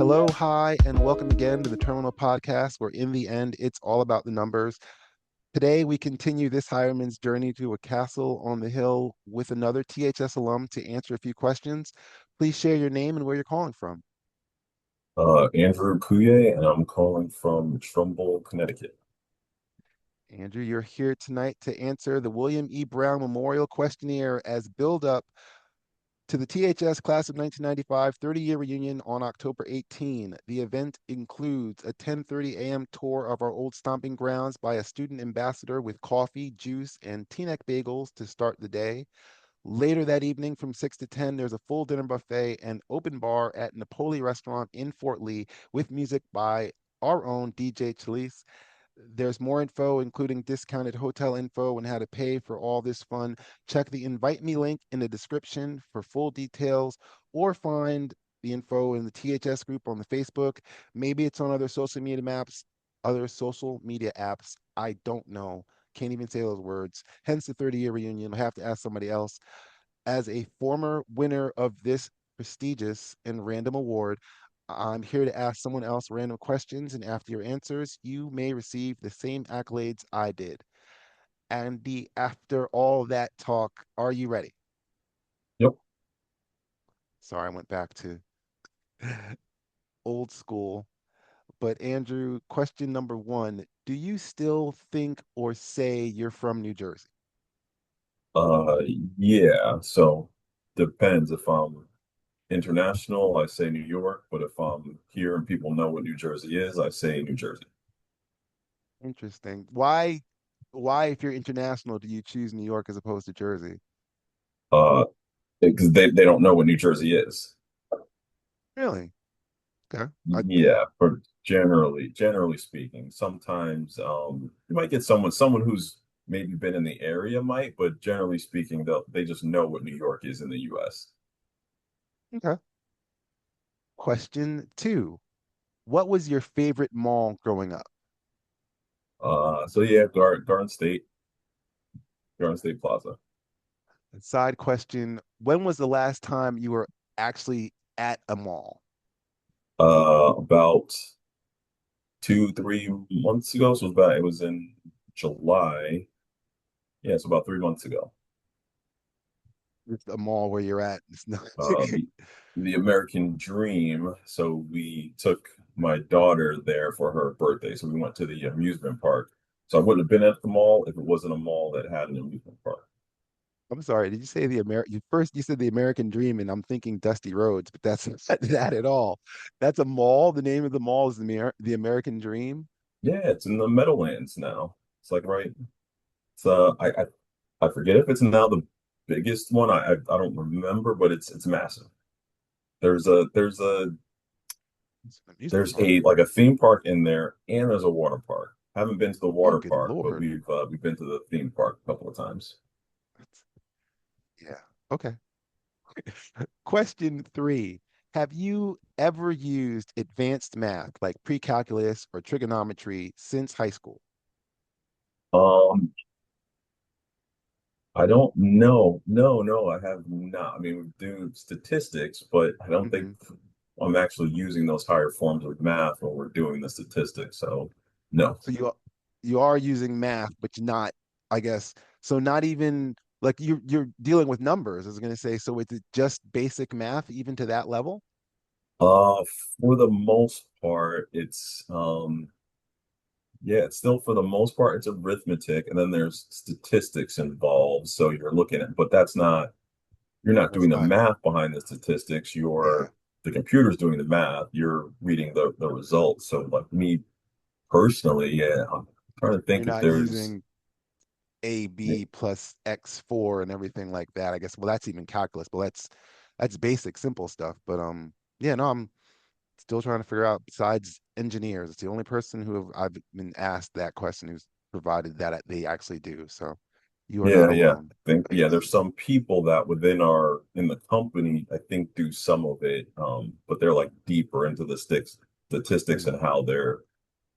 Hello, hi, and welcome again to the Terminal Podcast, where in the end, it's all about the numbers. Today, we continue this hireman's journey to a castle on the hill with another THS alum to answer a few questions. Please share your name and where you're calling from. Andrew Kuye, and I'm calling from Trumbull, Connecticut. Andrew, you're here tonight to answer the William E. Brown Memorial Questionnaire as build up to the THS Class of 1995 30-year reunion on October 18. The event includes a 10:30 a.m. tour of our old stomping grounds by a student ambassador with coffee, juice, and Teaneck Bagels to start the day. Later that evening from 6 to 10, there's a full dinner buffet and open bar at Napoli Restaurant in Fort Lee with music by our own DJ Chalice. There's more info, including discounted hotel info and how to pay for all this fun. Check the invite me link in the description for full details or find the info in the THS group on the Facebook. Maybe it's on other social media apps. I don't know. Can't even say those words. Hence the 30-year reunion. I have to ask somebody else. As a former winner of this prestigious and random award, I'm here to ask someone else random questions, and after your answers, you may receive the same accolades I did. Andy, after all that talk, are you ready? Yep. Sorry, I went back to old school. But Andrew, question number one, do you still think or say you're from New Jersey? Uh, yeah. So depends. If I'm international, I say New York, but if I'm here and people know what New Jersey is, I say New Jersey. Interesting. Why, if you're international, do you choose New York as opposed to Jersey? Uh, because they don't know what New Jersey is. Really? Okay. Yeah, but generally speaking, sometimes you might get someone who's maybe been in the area might, but generally speaking, they just know what New York is in the US. Okay. Question two. What was your favorite mall growing up? So yeah, Garden State Plaza. Side question. When was the last time you were actually at a mall? About 3 months ago. So it was in July. Yeah, it's about 3 months ago. It's a mall where you're at. It's not. Uh, the the American Dream. So we took my daughter there for her birthday. So we went to the amusement park. So I wouldn't have been at the mall if it wasn't a mall that had an amusement park. I'm sorry. Did you say the American? First, you said the American Dream, and I'm thinking Dusty Roads, but that's not that at all. That's a mall. The name of the mall is the American Dream. Yeah, it's in the Meadowlands now. It's like right. It's I forget if it's now the biggest one. I don't remember, but it's massive. There's It's an amusement there's park. a like a theme park in there, and there's a water park. Haven't been to the Oh, water good park, but Lord. we've been to the theme park a couple of times. That's, yeah. Okay. Question three. Have you ever used advanced math like pre-calculus or trigonometry since high school? Um, I don't know. No, I have not. I mean, we do statistics, but I don't think Hmm. I'm actually using those higher forms of math when we're doing the statistics. So, no. So you are using math, but you're not, I guess, so not even like you're dealing with numbers. I was gonna say, so it's just basic math even to that level? Uh, for the most part, yeah, it's still for the most part, it's arithmetic, and then there's statistics involved. So you're looking at, but you're not That's doing the not, math behind the statistics. yeah. The computer's doing the math. You're reading the results. So, like me personally, yeah, I'm trying to You're think if not there's, using AB plus X4 and everything like that. I guess, well, that's even calculus, but that's basic, simple stuff. But yeah, no, I'm still trying to figure out besides engineers. It's the only person I've been asked that question who's provided that they actually do. So you are not yeah, alone, I think, I yeah, guess. there's some people that in the company, I think do some of it, but they're like deeper into the statistics and Hmm. how they're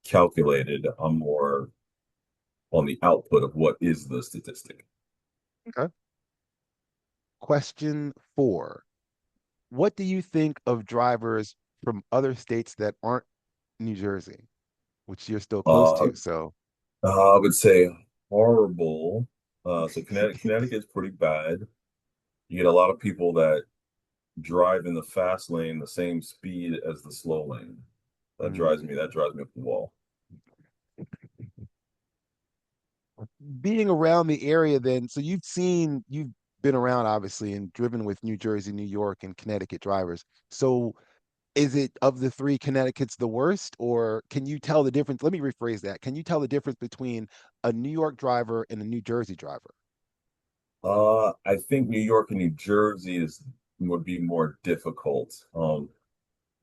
calculated. I'm more on the output of what is the statistic. Okay. Question four. What do you think of drivers from other states that aren't New Jersey, which you're still close Uh, to. So, I would say horrible. So Connecticut's pretty bad. You get a lot of people that drive in the fast lane the same speed as the slow lane. mm, That drives me up the wall. being around the area, then, so you've been around obviously and driven with New Jersey, New York, and Connecticut drivers. So, is it of the three, Connecticut's the worst, or can you tell the difference? Let me rephrase that. Can you tell the difference between a New York driver and a New Jersey driver? I think New York and New Jersey is would be more difficult.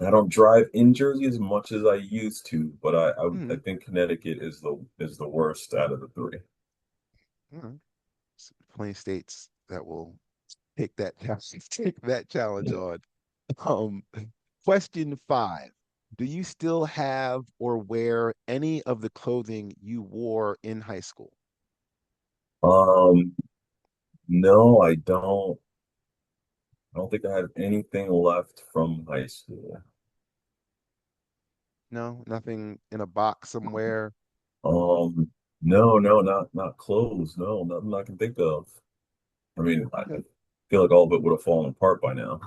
I don't drive in Jersey as much as I used to, but I Mm, think Connecticut is the worst out of the three. mm. Plenty of states that will take that take that challenge Yeah. on. Um, Question 5. Do you still have or wear any of the clothing you wore in high school? Um, no, I don't. I don't think I have anything left from high school. No, nothing in a box somewhere. Um, not clothes. No, nothing I can think of. I mean, I Okay. feel like all of it would have fallen apart by now.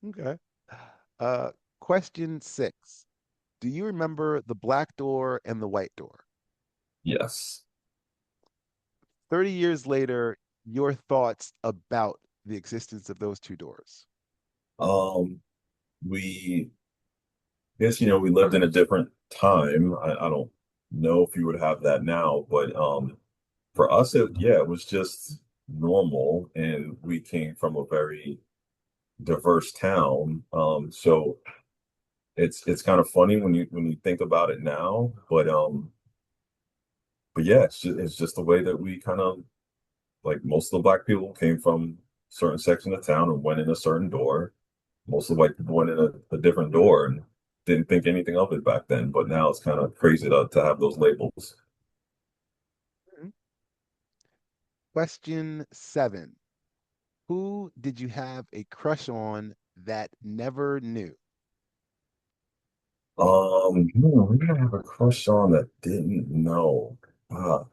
Okay. Uh, Question 6. Do you remember the black door and the white door? Yes. 30 years later, your thoughts about the existence of those two doors. Um, we guess we lived in a different time. I don't know if you would have that now, but for us it was just normal and we came from a very diverse town. So it's kind of funny when you think about it now, but yeah, it's just the way that we kind of like most of the black people came from a certain section of town and went in a certain door. Most of the white people went in a different door and didn't think anything of it back then. But now it's kind of crazy to have those labels. Mhm. Question 7. Who did you have a crush on that never knew? Who did I have a crush on that didn't know? Ah,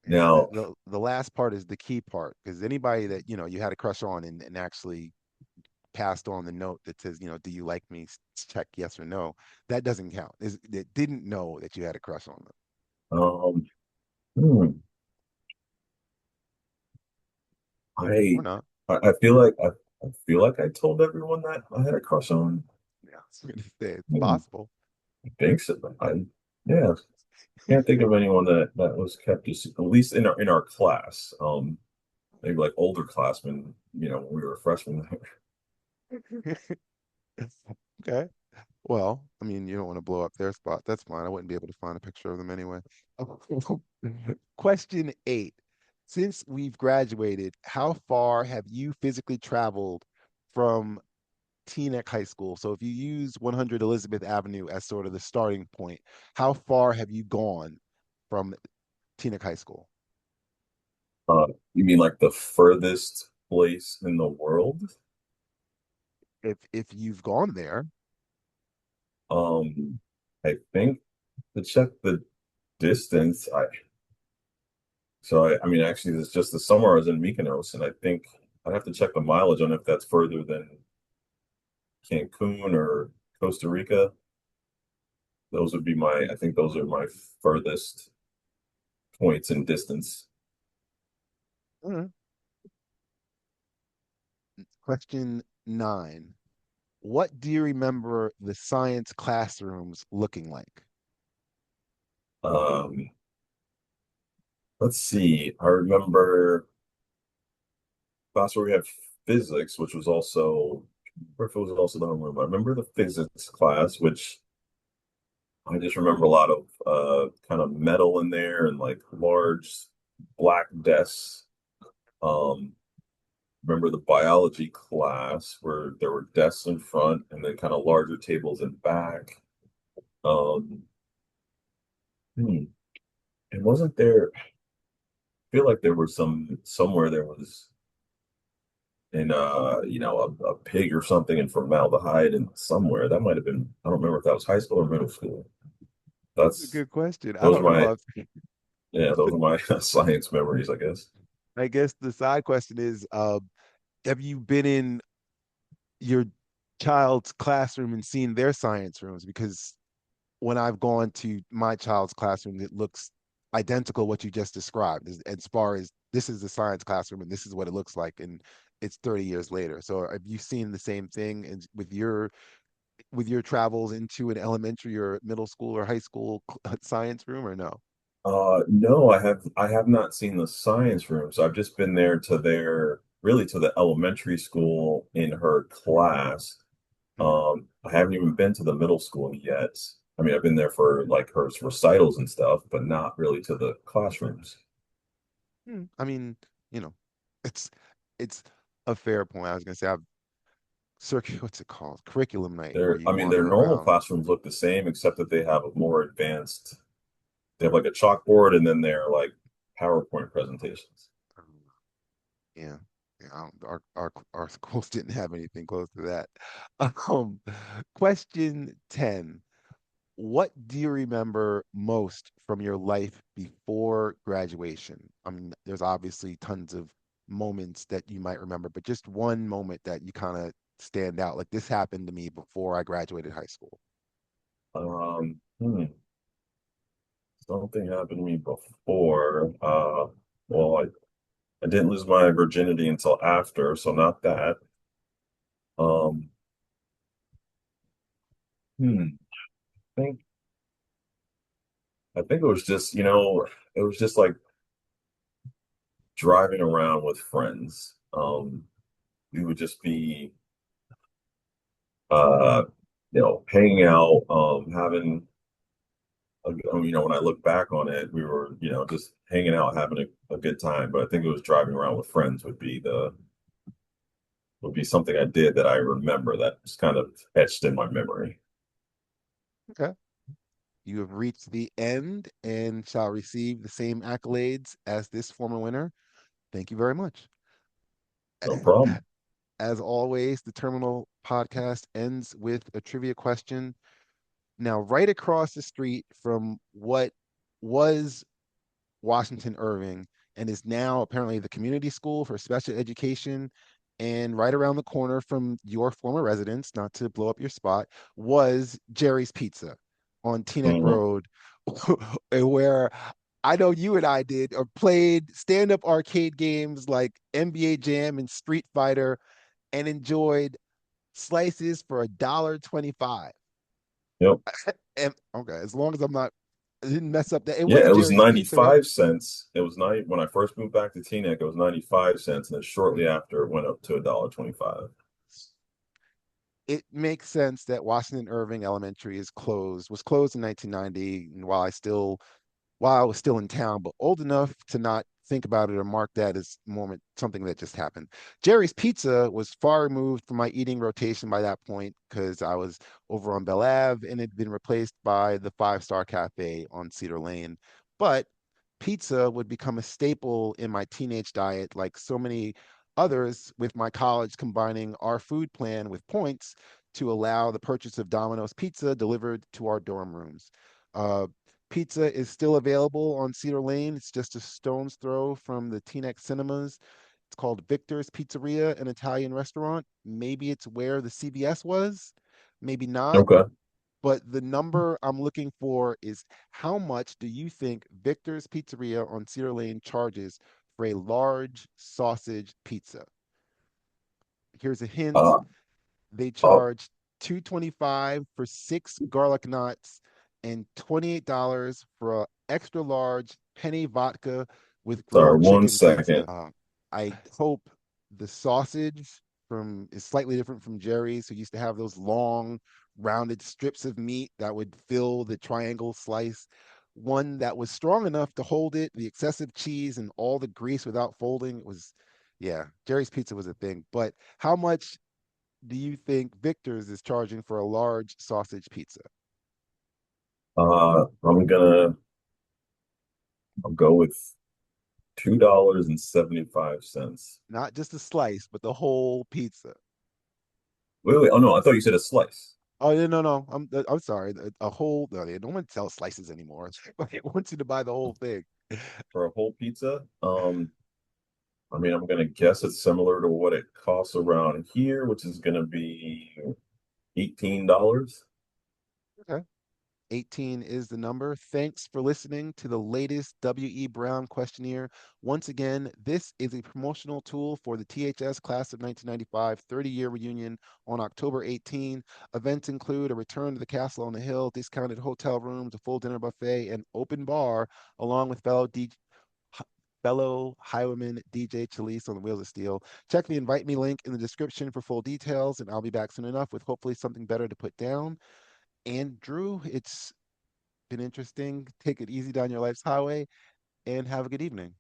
Yeah, the, now, the the last part is the key part because anybody that you had a crush on and actually passed on the note that says, do you like me? Check yes or no. That doesn't count. It didn't know that you had a crush on them um, hmm, or I, not. I feel like I feel like I told everyone that I had a crush on. Yeah, I was gonna say it's Hmm, possible. I think so. Yeah, can't think of anyone that was kept at least in our class. Maybe like older classmen, when we were freshmen. Okay. Well, I mean, you don't want to blow up their spot. That's fine. I wouldn't be able to find a picture of them anyway. Question 8. Since we've graduated, how far have you physically traveled from Teaneck High School? So if you use 100 Elizabeth Avenue as sort of the starting point, how far have you gone from Teaneck High School? You mean like the furthest place in the world? If you've gone there, Um, I think to check the distance, I mean actually it's just the summer I was in Mykonos and I think I'd have to check the mileage on if that's further than Cancun or Costa Rica. I think those are my furthest points in distance. uh, question 9. What do you remember the science classrooms looking like? Um, let's see. I remember class where we had physics, which was also, or if it was also the homeroom. I remember the physics class, which I just remember a lot of kind of metal in there and like large black desks. Um, Remember the biology class where there were desks in front and then kind of larger tables in back. Um, hmm, and wasn't there? I feel like there was somewhere there was. in a pig or something in formaldehyde and somewhere. That might have been, I don't remember if that was high school or middle school. That's a That's good question. I those are don't know my if yeah, those are my science memories, I guess. I guess the side question is, have you been in your child's classroom and seen their science rooms? Because when I've gone to my child's classroom, it looks identical what you just described as far as this is the science classroom and this is what it looks like, and it's 30 years later. So have you seen the same thing with your travels into an elementary or middle school or high school science room or no? No, I have not seen the science room. So I've just been there to their really to the elementary school in her class. Hmm. I haven't even been to the middle school yet. I mean, I've been there for like her recitals and stuff, but not really to the classrooms. I mean, you know, it's it's a fair point. I was gonna say I've what's it called? Curriculum night where I you mean, their wander normal around. classrooms look the same, except that they have a more advanced, they have like a chalkboard and then they're like PowerPoint presentations. Yeah. Yeah, our schools didn't have anything close to that. Um, question 10. What do you remember most from your life before graduation? I mean, there's obviously tons of moments that you might remember, but just one moment that you kind of stand out. Like this happened to me before I graduated high school. Um, hmm, Something happened to me before. Well, I didn't lose my virginity until after, so not that. Um, I think I think it was just, it was just like driving around with friends. We would just be uh, hanging out, having when I look back on it, we were, just hanging out, having a good time. But I think it was driving around with friends would be something I did that I remember that's kind of etched in my memory. Okay. You have reached the end and shall receive the same accolades as this former winner. Thank you very much. No problem. As always, the Terminal podcast ends with a trivia question. Now, right across the street from what was Washington Irving and is now apparently the community school for special education, and right around the corner from your former residence, not to blow up your spot, was Jerry's Pizza on Teaneck Hmm. Road, where I know you and I did or played stand-up arcade games like NBA Jam and Street Fighter and enjoyed slices for $1.25. Yep. And okay, as long as I didn't mess up that. It Yeah, was it was Jerry's Pizza, right? 95 cents. It was 90 when I first moved back to Teaneck, it was 95 cents, and then shortly after it went up to $1.25. It makes sense that Washington Irving Elementary was closed in 1990, and while I was still in town, but old enough to not think about it or mark that as moment something that just happened. Jerry's Pizza was far removed from my eating rotation by that point because I was over on Belle Ave and it had been replaced by the Five Star Cafe on Cedar Lane. But pizza would become a staple in my teenage diet, like so many others, with my college combining our food plan with points to allow the purchase of Domino's pizza delivered to our dorm rooms. Uh, Pizza is still available on Cedar Lane. It's just a stone's throw from the Teaneck Cinemas. It's called Victor's Pizzeria, an Italian restaurant. Maybe it's where the CBS was, maybe not. Okay. But the number I'm looking for is how much do you think Victor's Pizzeria on Cedar Lane charges for a large sausage pizza? Here's a hint. Uh, They oh, charge 225 for six garlic knots and $28 for a extra large penny vodka with sorry, grilled one chicken second. pizza. I hope the sausage from is slightly different from Jerry's, who used to have those long, rounded strips of meat that would fill the triangle slice. One that was strong enough to hold it, the excessive cheese and all the grease without folding. It was, yeah, Jerry's Pizza was a thing. But how much do you think Victor's is charging for a large sausage pizza? I'm gonna I'll go with $2.75. Not just a slice, but the whole pizza. Wait, wait. Oh no, I thought you said a slice Oh yeah, no, no. I'm sorry. A whole no, they don't want to sell slices anymore. They want you to buy the whole thing. for a whole pizza. I mean, I'm gonna guess it's similar to what it costs around here, which is gonna be $18. 18 is the number. Thanks for listening to the latest W.E. Brown questionnaire. Once again, this is a promotional tool for the THS Class of 1995 30-year reunion on October 18. Events include a return to the Castle on the Hill, discounted hotel rooms, a full dinner buffet, and open bar, along with fellow Highwayman DJ Chalice on the Wheels of Steel. Check the Invite Me link in the description for full details, and I'll be back soon enough with hopefully something better to put down. Andrew, it's been interesting. Take it easy down your life's highway and have a good evening.